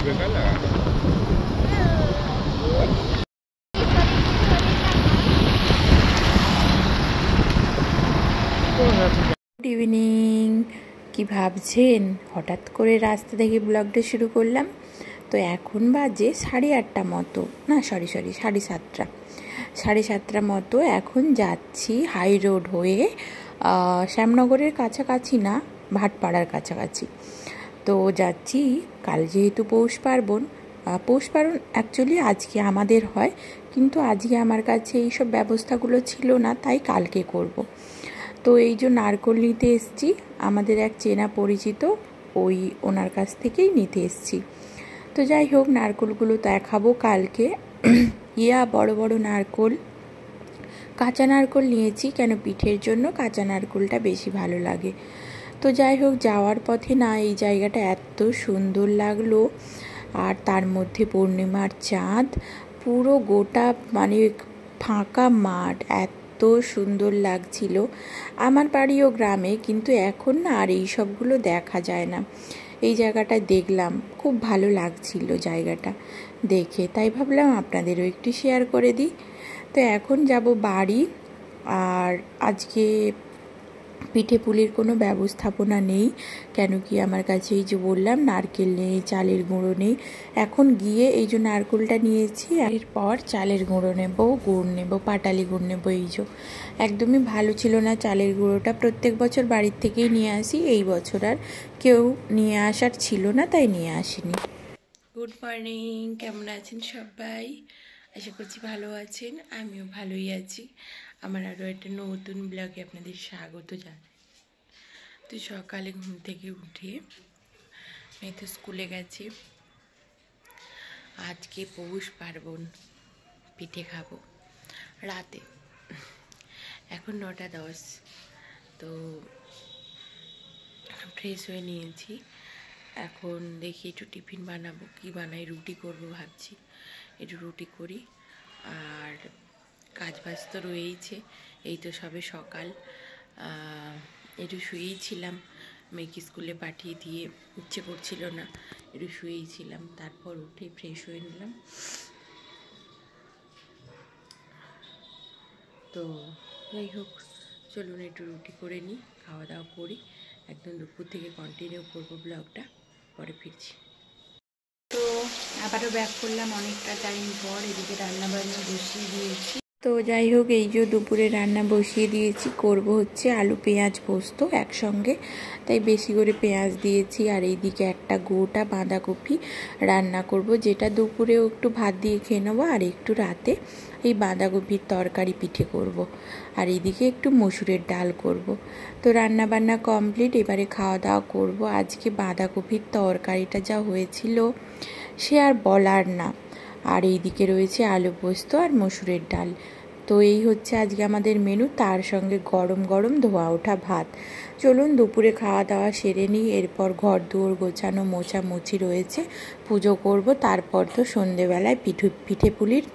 Good evening. কি ভাবছেন, হঠাৎ করে রাস্তা থেকে ব্লগটা শুরু করলাম? তো এখন বাজে 8:30 মতো, না সরি 7:30। 7:30 মতো এখন যাচ্ছি হাই রোড হয়ে, শ্যামনগরের কাছাকাছি না, ভাটপাড়ার কাছাকাছি। তো যাচ্ছি, কাল যেহেতু পৌষ পার্বণ অ্যাকচুয়ালি আজকে আমাদের হয়, কিন্তু আজকে আমার কাছে এইসব ব্যবস্থাগুলো ছিল না, তাই কালকে করব। তো এই যে নারকোল নিতে এসছি, আমাদের এক চেনা পরিচিত, ওনার কাছ থেকেই নিতে এসছি। তো যাই হোক, নারকোলগুলো দেখাবো কালকে। বড় বড় নারকোল, কাঁচা নারকোল নিয়েছি, কেন পিঠের জন্য কাঁচা নারকোলটা বেশি ভালো লাগে। তো যাই হোক, যাওয়ার পথে না এই জায়গাটা এত সুন্দর লাগলো, আর তার মধ্যে পূর্ণিমার চাঁদ, পুরো গোটা মানে ফাঁকা মাঠ, এত সুন্দর লাগছিল। আমার বাড়িও গ্রামে, কিন্তু এখন না আর এই সবগুলো দেখা যায় না। এই জায়গাটা দেখলাম, খুব ভালো লাগছিল জায়গাটা দেখে, তাই ভাবলাম আপনাদেরও একটু শেয়ার করে দিই। তো এখন যাব বাড়ি, আর আজকে পিঠে পুলির কোনো ব্যবস্থাপনা নেই, কেন কি আমার কাছে এই যে বললাম নারকেল নেই, চালের গুঁড়ো নেই। এখন গিয়ে এই যে নারকেলটা নিয়েছি, এরপর চালের গুঁড়ো নেব, গুড় নেব, পাটালি গুড় নেব। এই যে একদমই ভালো ছিল না চালের গুঁড়োটা, প্রত্যেক বছর বাড়ির থেকেই নিয়ে আসি, এই বছর আর কেউ নিয়ে আসার ছিল না, তাই নিয়ে আসিনি। গুড মর্নিং, কেমন আছেন সবাই? আশা করছি ভালো আছেন, আমিও ভালোই আছি। আমার আরও একটা নতুন ব্লগে আপনাদের স্বাগত জানাই। তো সকালে ঘুম থেকে উঠে মেয়ে তো স্কুলে গেছে, আজকে পৌষ পার্বণ, পিঠে খাবো রাতে। এখন 9:10। তো ফ্রেশ হয়ে নিয়েছি, এখন দেখি একটু টিফিন বানাবো। কি বানাই, রুটি করবো ভাবছি, একটু রুটি করি। আর কাজ বাজ তো রয়েইছে, এই তো সবে সকাল, একটু শুয়েই ছিলাম, মেয়েকে স্কুলে পাঠিয়ে দিয়ে ইচ্ছে করছিল না, একটু শুয়েই ছিলাম। তারপর উঠে ফ্রেশ হয়ে নিলাম। তো যাই হোক, চলুন একটু রুটি করে নিই, খাওয়া দাওয়া করি, একদম দুপুর থেকে কন্টিনিউ করবো ব্লগটা, পরে ফিরছি। তো আবারও ব্যাক করলাম অনেকটা টাইম পর, এদিকে রান্না বান্না বসিয়ে দিয়েছি। তো যাই হোক, এই যে দুপুরে রান্না বসিয়ে দিয়েছি, করব হচ্ছে আলু পেঁয়াজ পোস্ত একসঙ্গে, তাই বেশি করে পেঁয়াজ দিয়েছি। আর এইদিকে একটা গোটা বাঁধাকপি রান্না করব, যেটা দুপুরেও একটু ভাত দিয়ে খেয়ে নেবো, আর একটু রাতে এই বাঁধাকপির তরকারি পিঠে করব। আর এইদিকে একটু মসুরের ডাল করব। তো রান্না বান্না কমপ্লিট, এবারে খাওয়া দাওয়া করব। আজকে বাঁধাকপির তরকারিটা যা হয়েছিল সে আর বলার না। আর এইদিকে রয়েছে আলু পোস্ত আর মসুরের ডাল। তো এই হচ্ছে আজকে আমাদের মেনু, তার সঙ্গে গরম গরম ধোয়া ওঠা ভাত। চলুন দুপুরে খাওয়া দাওয়া সেরে নিই, এরপর ঘর দুয়ার গোছানো মোছামুছি রয়েছে, পুজো করব। তারপর তো সন্ধেবেলায় পিঠে পুলির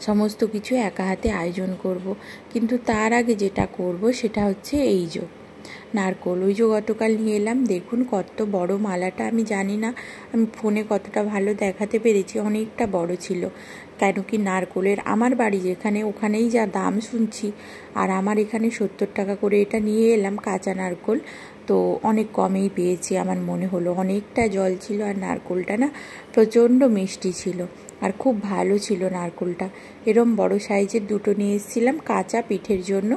সমস্ত কিছু একা হাতে আয়োজন করব। কিন্তু তার আগে যেটা করব সেটা হচ্ছে এই যে নারকোল, ওই যে গতকাল নিয়ে এলাম, দেখুন কত বড় মালাটা। আমি জানি না আমি ফোনে কতটা ভালো দেখাতে পেরেছি, অনেকটা বড় ছিল। কেন কি নারকোলের আমার বাড়ি যেখানে, ওখানেই যা দাম শুনছি, আর আমার এখানে 70 টাকা করে এটা নিয়ে এলাম কাঁচা নারকোল। তো অনেক কমেই পেয়েছি, আমার মনে হলো। অনেকটা জল ছিল, আর নারকোলটা না প্রচণ্ড মিষ্টি ছিল, আর খুব ভালো ছিল নারকোলটা। এরম বড় সাইজের দুটো নিয়ে এসেছিলাম কাঁচা পিঠের জন্য,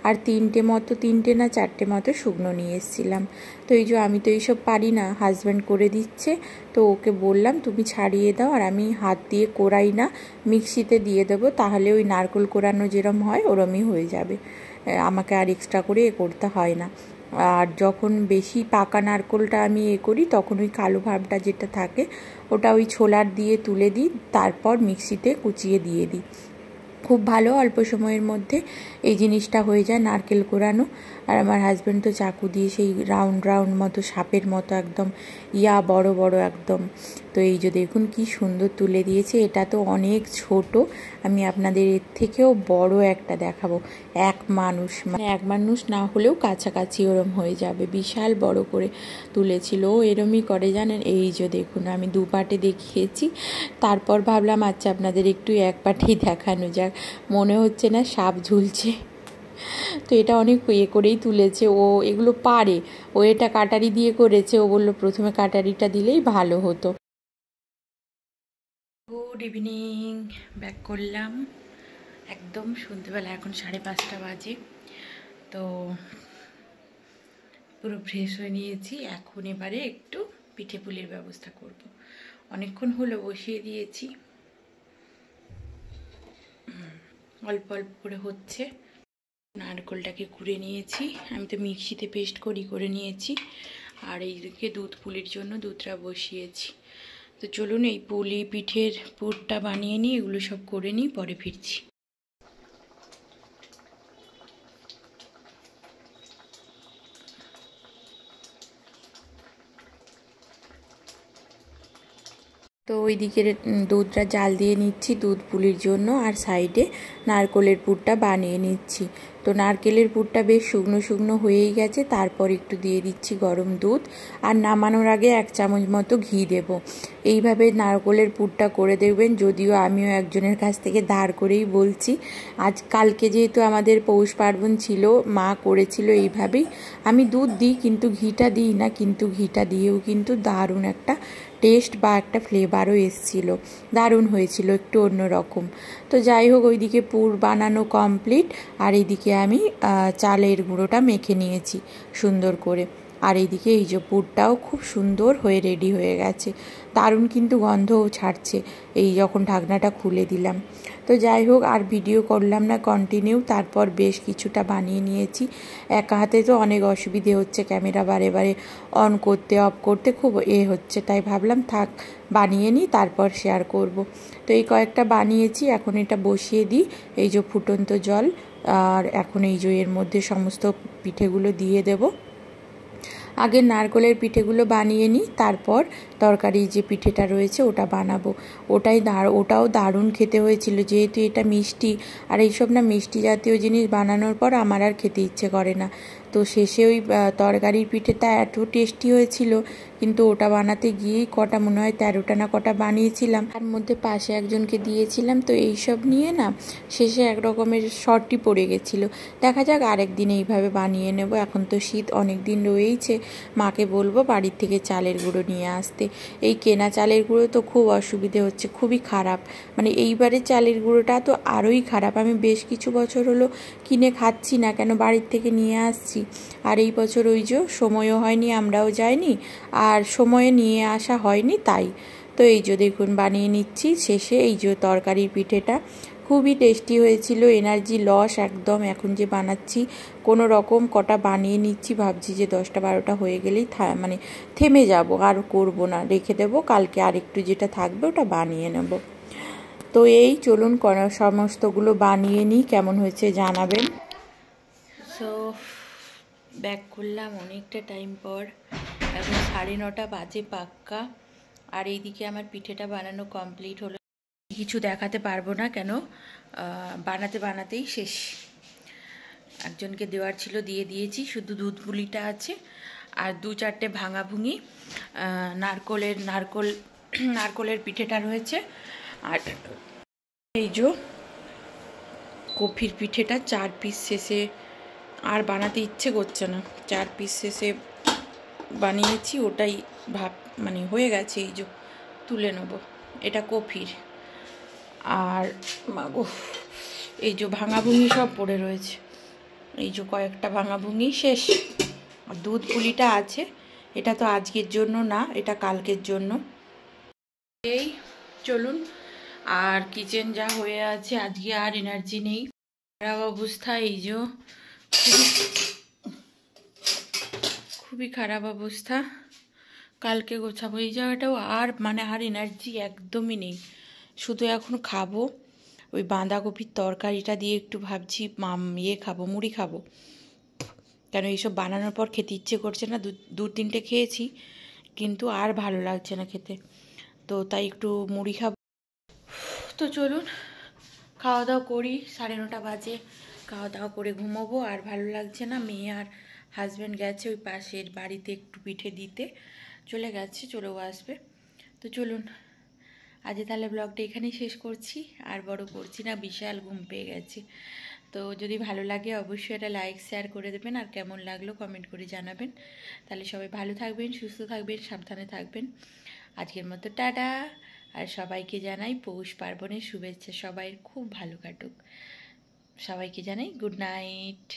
আর 3টে না 4টে মতো শুকনো নিয়ে এসেছিলাম। তো এই যে আমি তো এইসব পারি না, হাজব্যান্ড করে দিচ্ছে, তো ওকে বললাম তুমি ছাড়িয়ে দাও, আর আমি হাত দিয়ে কোরাই না, মিক্সিতে দিয়ে দেবো, তাহলে ওই নারকোল কোরানো যেরম হয় ওরমই হয়ে যাবে, আমাকে আর এক্সট্রা করে করতে হয় না। আর যখন বেশি পাকা নারকোলটা আমি করি, তখন ওই কালো ভাবটা যেটা থাকে ওটা ওই ছোলার দিয়ে তুলে দিই, তারপর মিক্সিতে কুচিয়ে দিয়ে দিই। খুব ভালো, অল্প সময়ের মধ্যে এই জিনিসটা হয়ে যায়, নারকেল কোরানো। আর আমার হাজব্যান্ড তো চাকু দিয়ে সেই রাউন্ড রাউন্ড মতো সাপের মতো একদম বড় বড় একদম। তো এই যে দেখুন কি সুন্দর তুলে দিয়েছে। এটা তো অনেক ছোট, আমি আপনাদের এর থেকেও বড় একটা দেখাবো। এক মানুষ না হলেও কাছাকাছি ওরম হয়ে যাবে, বিশাল বড় করে তুলেছিল। ও এরমই করে জানেন। এই যে দেখুন আমি 2 পাটে দেখিয়েছি, তারপর ভাবলাম আচ্ছা আপনাদের একটু এক পাটেই দেখানো যাক, মনে হচ্ছে না সাপ ঝুলছে। তো এটা অনেক করেই তুলেছে ও, এগুলো পারে। ও এটা কাটারি দিয়ে করেছে, ও বললো প্রথমে কাটারিটা দিলেই ভালো হতো। গুড ইভিনিং, ব্যাক করলাম একদম সন্ধ্যেবেলা, এখন 5:30 বাজে। তো পুরো ফ্রেশ হয়ে নিয়েছি, এখন এবারে একটু পিঠে পুলির ব্যবস্থা করব। অনেকক্ষণ হলো বসিয়ে দিয়েছি, অল্প অল্প করে হচ্ছে। নারকেলটাকে কুড়ে নিয়েছি, আমি তো মিক্সিতে পেস্ট করে নিয়েছি। আর এইদিকে দুধ পুলির জন্য দুধটা বসিয়েছি। তো চলুন এই পুলি পিঠের পুরটা বানিয়ে নিই, এগুলো সব করে নিই, পরে ফিরছি। তো ওইদিকে দুধটা জাল দিয়ে নিচ্ছি দুধ পুলির জন্য, আর সাইডে নারকেলের পুরটা বানিয়ে নিচ্ছি। তো নারকেলের পুরটা বেশ শুকনো শুকনো হয়েই গেছে, তারপর একটু দিয়ে দিচ্ছি গরম দুধ, আর নামানোর আগে 1 চামচ মতো ঘি দেব। এইভাবে নারকেলের পুরটা করে দেখবেন, যদিও আমিও একজনের কাছ থেকে ধার করেই বলছি। কালকে যেহেতু আমাদের পৌষ পার্বণ ছিল, মা করেছিল এইভাবেই। আমি দুধ দিই কিন্তু ঘিটা দিই না, কিন্তু ঘিটা দিয়েও কিন্তু দারুণ একটা টেস্ট বা একটা ফ্লেভারও এসেছিল, দারুণ হয়েছিল, একটু অন্যরকম। তো যাই হোক, ওইদিকে পুর বানানো কমপ্লিট, আর এইদিকে আমি চালের গুঁড়োটা মেখে নিয়েছি সুন্দর করে। আর এইদিকে এই যে পুরটাও খুব সুন্দর হয়ে রেডি হয়ে গেছে, দারুণ কিন্তু গন্ধও ছাড়ছে এই যখন ঢাকনাটা খুলে দিলাম। তো যাই হোক, আর ভিডিও করলাম না কন্টিনিউ, তারপর বেশ কিছুটা বানিয়ে নিয়েছি। একা হাতে তো অনেক অসুবিধে হচ্ছে, ক্যামেরা বারে বারে অন করতে অফ করতে খুব হচ্ছে, তাই ভাবলাম থাক বানিয়ে নিই, তারপর শেয়ার করব। তো এই কয়েকটা বানিয়েছি, এখন এটা বসিয়ে দিই। এই যে ফুটন্ত জল, আর এখন এই যে এর মধ্যে সমস্ত পিঠেগুলো দিয়ে দেব। আগে নারকেলের পিঠেগুলো বানিয়ে নিই, তারপর তরকারি যে পিঠেটা রয়েছে ওটা বানাবো। ওটাও দারুণ খেতে হয়েছিল, যেহেতু এটা মিষ্টি, আর এইসব না মিষ্টি জাতীয় জিনিস বানানোর পর আমার আর খেতে ইচ্ছে করে না। তো শেষে ওই তরকারির পিঠেটা এত টেস্টি হয়েছিল, কিন্তু ওটা বানাতে গিয়েই কটা মনে হয় 13টা না কটা বানিয়েছিলাম, তার মধ্যে পাশে একজনকে দিয়েছিলাম। তো এইসব নিয়ে না শেষে এক রকমের শর্টই পড়ে গেছিলো। দেখা যাক আরেক দিন এইভাবে বানিয়ে নেব। এখন তো শীত অনেক দিন রয়েইছে, মাকে বলবো বাড়ির থেকে চালের গুঁড়ো নিয়ে আসতে। এই কেনা চালের গুঁড়ো তো খুব অসুবিধে হচ্ছে, খুবই খারাপ। মানে এইবারে চালের গুঁড়োটা তো আরোই খারাপ। আমি বেশ কিছু বছর হলো কিনে খাচ্ছি না, কেন বাড়ির থেকে নিয়ে আসছি। আর এই বছর ওই যে সময়ও হয়নি, আমরাও যাইনি, আর সময়ে নিয়ে আসা হয়নি, তাই। তো এই যে দেখুন বানিয়ে নিচ্ছি। শেষে এই যে তরকারির পিঠেটা খুবই টেস্টি হয়েছিল, এনার্জি লস একদম। এখন যে বানাচ্ছি কোনো রকম কটা বানিয়ে নিচ্ছি, ভাবছি যে 10টা 12টা হয়ে গেলেই মানে থেমে যাব, আর করব না, রেখে দেবো, কালকে আরেকটু যেটা থাকবে ওটা বানিয়ে নেব। তো এই চলুন সমস্তগুলো বানিয়ে নিই, কেমন হয়েছে জানাবেন। সো ব্যাক করলাম অনেকটা টাইম পর, এখন 9:30 বাজে পাক্কা। আর এইদিকে আমার পিঠেটা বানানো কমপ্লিট হলো। কিছু দেখাতে পারবো না, কেন বানাতেই শেষ। একজনকে দেওয়ার ছিল, দিয়ে দিয়েছি, শুধু দুধ পুলিটা আছে, আর 2-4টে ভাঙা ভুঙি নারকলের পিঠেটা রয়েছে। আর এই যে কফির পিঠেটা 4 পিস শেষে, আর বানাতে ইচ্ছে করছে না, 4 পিস শেষে বানিয়েছি, ওটাই মানে হয়ে গেছে। এই যে তুলে নেব, এটা কফির। আর মাগো এই যে ভাঙা ভুঙি সব পড়ে রয়েছে, এই যে কয়েকটা ভাঙা ভুঙি শেষ। আর দুধ পুলিটা আছে, এটা তো আজকের জন্য না, এটা কালকের জন্য। এই চলুন, আর কিচেন যা হয়ে আছে, আজকে আর এনার্জি নেই, খারাপ অবস্থা। এই যে খুবই খারাপ অবস্থা, কালকে গোছাবো। এই জায়গাটাও আর মানে আর এনার্জি একদমই নেই, শুধু এখন খাবো ওই বাঁধাকপির তরকারিটা দিয়ে একটু ভাবছি ইয়ে খাবো, মুড়ি খাবো। কেন এইসব বানানোর পর খেতে ইচ্ছে করছে না, দু তিনটে খেয়েছি কিন্তু আর ভালো লাগছে না খেতে, তো তাই একটু মুড়ি খাবো। তো চলুন খাওয়া দাওয়া করি, 9:30 বাজে, খাওয়া দাওয়া করে ঘুমোবো। আর ভালো লাগছে না, মেয়ে আর হাজব্যান্ড গেছে ওই পাশের বাড়িতে একটু পিঠে দিতে, চলে গেছে, চলেও আসবে। তো চলুন আজ তাহলে ব্লগটা এখানেই শেষ করছি, আর বড় করছি না, বিশাল ঘুম পেয়ে গেছে। তো যদি ভালো লাগে অবশ্যই এটা লাইক শেয়ার করে দেবেন, আর কেমন লাগলো কমেন্ট করে জানাবেন। তাহলে সবাই ভালো থাকবেন, সুস্থ থাকবেন, সাবধানে থাকবেন। আজকের মতো টাটা। আর সবাইকে জানাই পৌষ পার্বণের শুভেচ্ছা, সবাই খুব ভালো কাটুক। সবাইকে জানাই গুড নাইট।